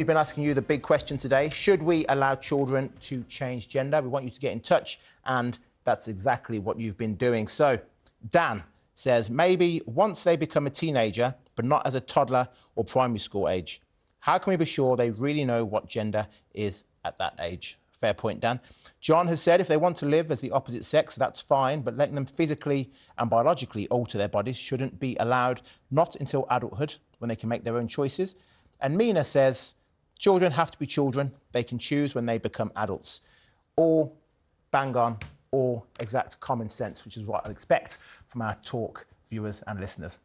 We've been asking you the big question today. Should we allow children to change gender? We want you to get in touch, and that's exactly what you've been doing. So, Dan says, maybe once they become a teenager, but not as a toddler or primary school age. How can we be sure they really know what gender is at that age? Fair point, Dan. John has said if they want to live as the opposite sex, that's fine, but letting them physically and biologically alter their bodies shouldn't be allowed, not until adulthood, when they can make their own choices. And Mina says, children have to be children. They can choose when they become adults. All bang on, all exact common sense, which is what I expect from our talk viewers and listeners.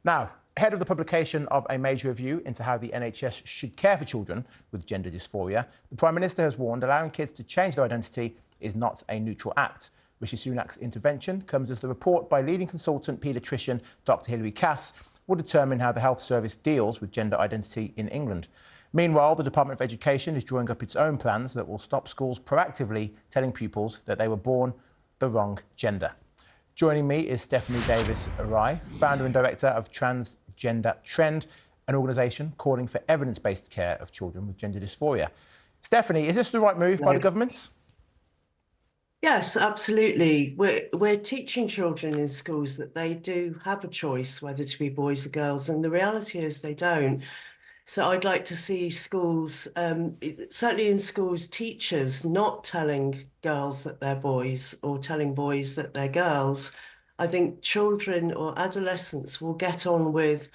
Now, ahead of the publication of a major review into how the NHS should care for children with gender dysphoria, the Prime Minister has warned allowing kids to change their identity is not a neutral act. Rishi Sunak's intervention comes as the report by leading consultant paediatrician Dr. Hilary Cass will determine how the Health Service deals with gender identity in England. Meanwhile, the Department of Education is drawing up its own plans that will stop schools proactively telling pupils that they were born the wrong gender. Joining me is Stephanie Davies-Arai, founder and director of Transgender Trend, an organisation calling for evidence-based care of children with gender dysphoria. Stephanie, is this the right move by the government? Yes, absolutely. We're teaching children in schools that they do have a choice whether to be boys or girls, and the reality is they don't. So I'd like to see schools, certainly in schools, teachers not telling girls that they're boys or telling boys that they're girls. I think children or adolescents will get on with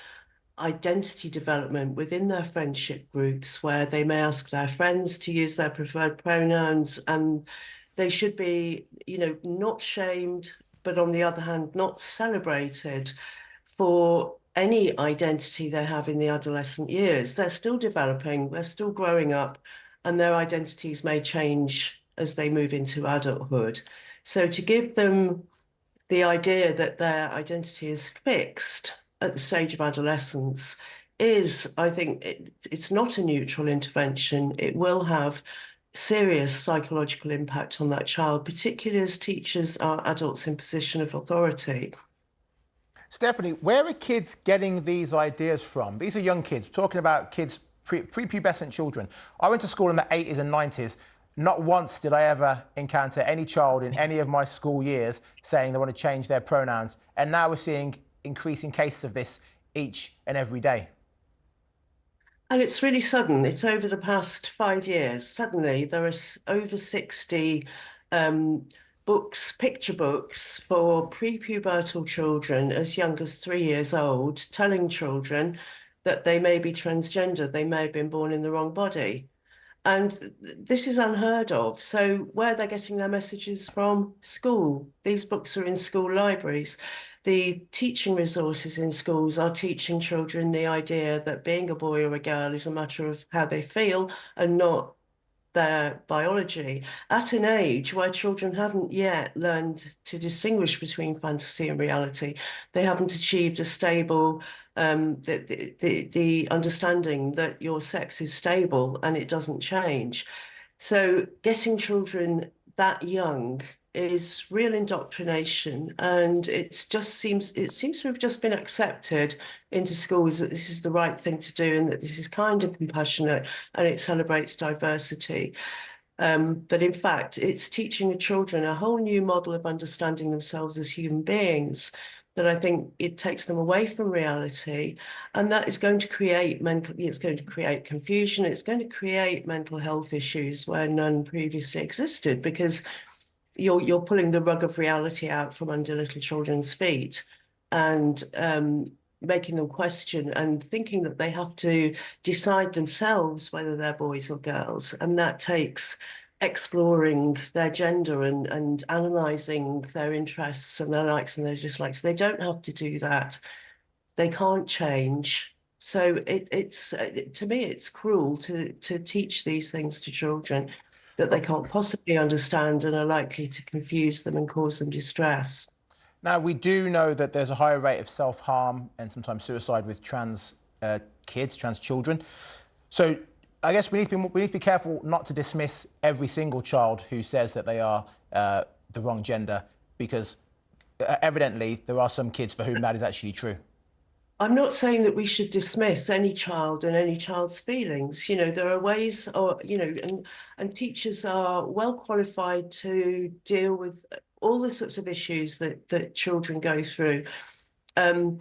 identity development within their friendship groups, where they may ask their friends to use their preferred pronouns, and they should be, not shamed, but on the other hand, not celebrated for any identity they have in the adolescent years. They're still developing, they're still growing up, and their identities may change as they move into adulthood. So to give them the idea that their identity is fixed at the stage of adolescence is, I think, it's not a neutral intervention. It will have serious psychological impact on that child, particularly as teachers are adults in position of authority. Stephanie, where are kids getting these ideas from? These are young kids. We're talking about kids, prepubescent children. I went to school in the 80s and 90s. Not once did I ever encounter any child in any of my school years saying they want to change their pronouns. And now we're seeing increasing cases of this each and every day. And it's really sudden. It's over the past 5 years. Suddenly there are over 60 picture books for prepubertal children as young as 3 years old, telling children that they may be transgender, they may have been born in the wrong body. And this is unheard of. So where they're getting their messages from? School. These books are in school libraries. The teaching resources in schools are teaching children the idea that being a boy or a girl is a matter of how they feel and not their biology, at an age where children haven't yet learned to distinguish between fantasy and reality. They haven't achieved a stable, the understanding that your sex is stable and it doesn't change. So getting children that young is real indoctrination, and it seems to have just been accepted into schools that this is the right thing to do and that this is kind and compassionate and it celebrates diversity. But in fact, it's teaching the children a whole new model of understanding themselves as human beings that I think it takes them away from reality, and that is going to create it's going to create confusion, it's going to create mental health issues where none previously existed, because you're pulling the rug of reality out from under little children's feet and making them question and thinking that they have to decide themselves whether they're boys or girls. And that takes exploring their gender and analysing their interests and their likes and their dislikes. They don't have to do that. They can't change. So it's to me, it's cruel to teach these things to children that they can't possibly understand and are likely to confuse them and cause them distress. Now, we do know that there's a higher rate of self-harm and sometimes suicide with trans kids, trans children. So I guess we need to be careful not to dismiss every single child who says that they are the wrong gender, because evidently there are some kids for whom that is actually true. I'm not saying that we should dismiss any child and any child's feelings. There are ways, or and teachers are well qualified to deal with all the sorts of issues that children go through. Um,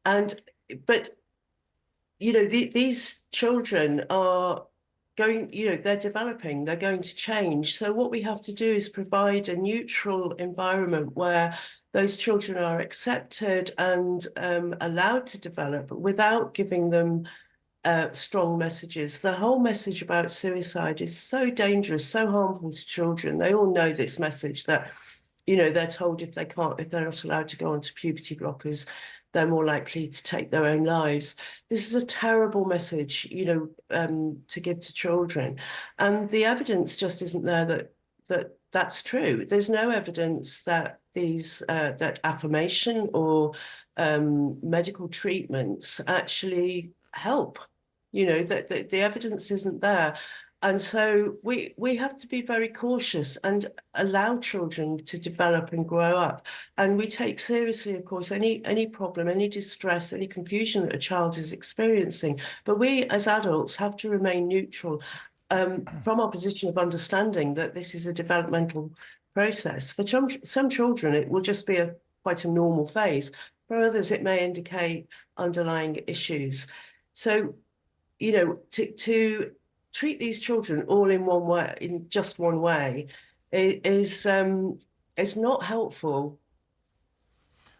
and but these children are going, they're developing, they're going to change. So what we have to do is provide a neutral environment where those children are accepted and allowed to develop without giving them strong messages. The whole message about suicide is so dangerous, so harmful to children. They all know this message that, they're told if they're not allowed to go onto puberty blockers, they're more likely to take their own lives. This is a terrible message, to give to children. And the evidence just isn't there that's true. There's no evidence that that affirmation or medical treatments actually help. That the evidence isn't there. And so we have to be very cautious and allow children to develop and grow up. And we take seriously, of course, any problem, any distress, any confusion that a child is experiencing. But we as adults have to remain neutral from our position of understanding that this is a developmental process. For some children, it will just be quite a normal phase. For others, it may indicate underlying issues. So, to treat these children all in one way, in just one way, is not helpful.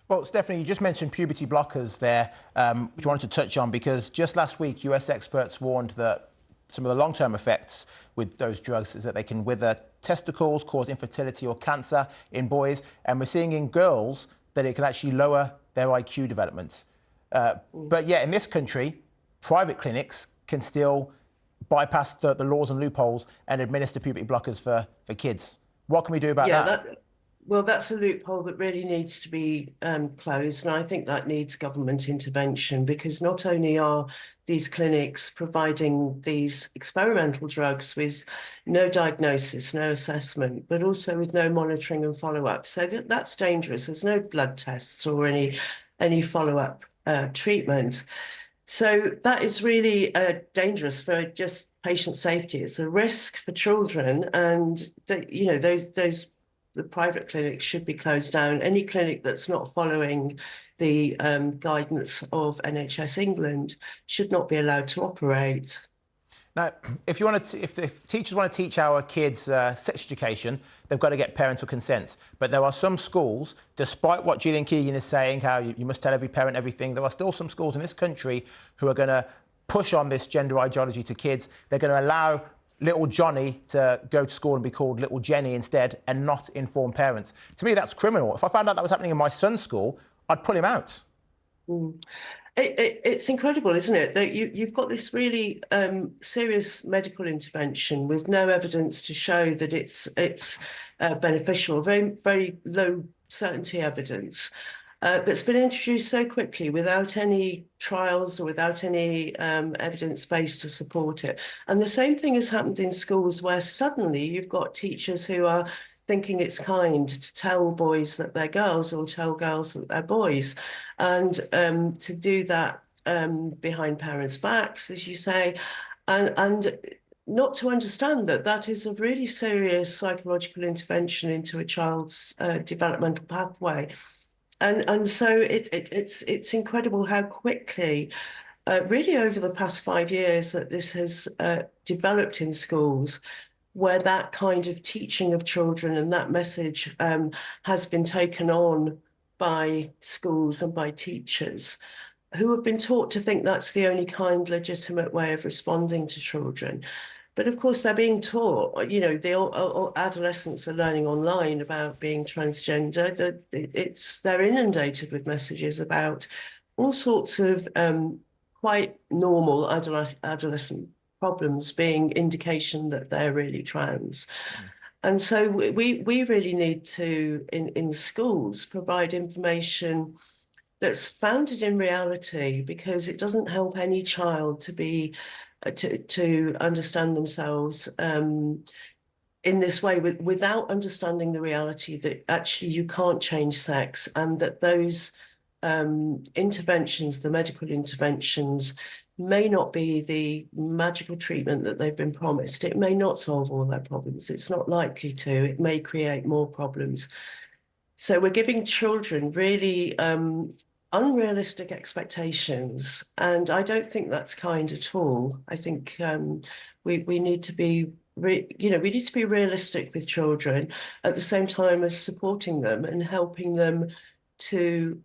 Well, Stephanie, you just mentioned puberty blockers there, which I wanted to touch on, because just last week, US experts warned that some of the long-term effects with those drugs is that they can wither testicles, cause infertility or cancer in boys. And we're seeing in girls that it can actually lower their IQ developments. But yet in this country, private clinics can still bypass the laws and loopholes and administer puberty blockers for kids. What can we do about that? Well, that's a loophole that really needs to be closed. And I think that needs government intervention, because not only are these clinics providing these experimental drugs with no diagnosis, no assessment, but also with no monitoring and follow-up. So that's dangerous. There's no blood tests or any follow-up treatment. So that is really dangerous for just patient safety. It's a risk for children, and the private clinics should be closed down. Any clinic that's not following the guidance of NHS England should not be allowed to operate. Now, if teachers want to teach our kids sex education, they've got to get parental consent. But there are some schools, despite what Gillian Keegan is saying, how you must tell every parent everything, there are still some schools in this country who are going to push on this gender ideology to kids. They're going to allow little Johnny to go to school and be called little Jenny instead, and not inform parents. To me, that's criminal. If I found out that was happening in my son's school, I'd pull him out. It's incredible, isn't it, that you've got this really serious medical intervention with no evidence to show that it's beneficial, very, very low certainty evidence that's been introduced so quickly without any trials or without any evidence base to support it. And the same thing has happened in schools, where suddenly you've got teachers who are thinking it's kind to tell boys that they're girls or tell girls that they're boys, and to do that behind parents' backs, as you say, and not to understand that that is a really serious psychological intervention into a child's developmental pathway. And so it's incredible how quickly, really over the past 5 years, that this has developed in schools, where that kind of teaching of children and that message has been taken on by schools and by teachers who have been taught to think that's the only kind, legitimate way of responding to children. But of course, they're being taught, the adolescents are learning online about being transgender. They're inundated with messages about all sorts of quite normal adolescent problems being indication that they're really trans. And so we really need to, in schools, provide information that's founded in reality, because it doesn't help any child to understand themselves in this way without understanding the reality that actually you can't change sex, and that those interventions, the medical interventions, may not be the magical treatment that they've been promised. It may not solve all their problems. It's not likely to. It may create more problems. So we're giving children really unrealistic expectations, and I don't think that's kind at all. I think we need to be we need to be realistic with children at the same time as supporting them and helping them to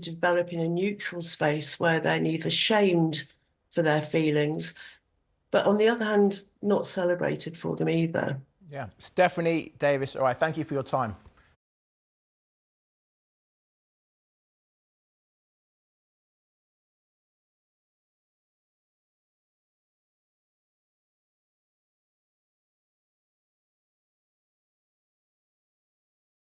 develop in a neutral space where they're neither shamed for their feelings, but on the other hand, not celebrated for them either. Yeah, Stephanie Davies, all right, thank you for your time.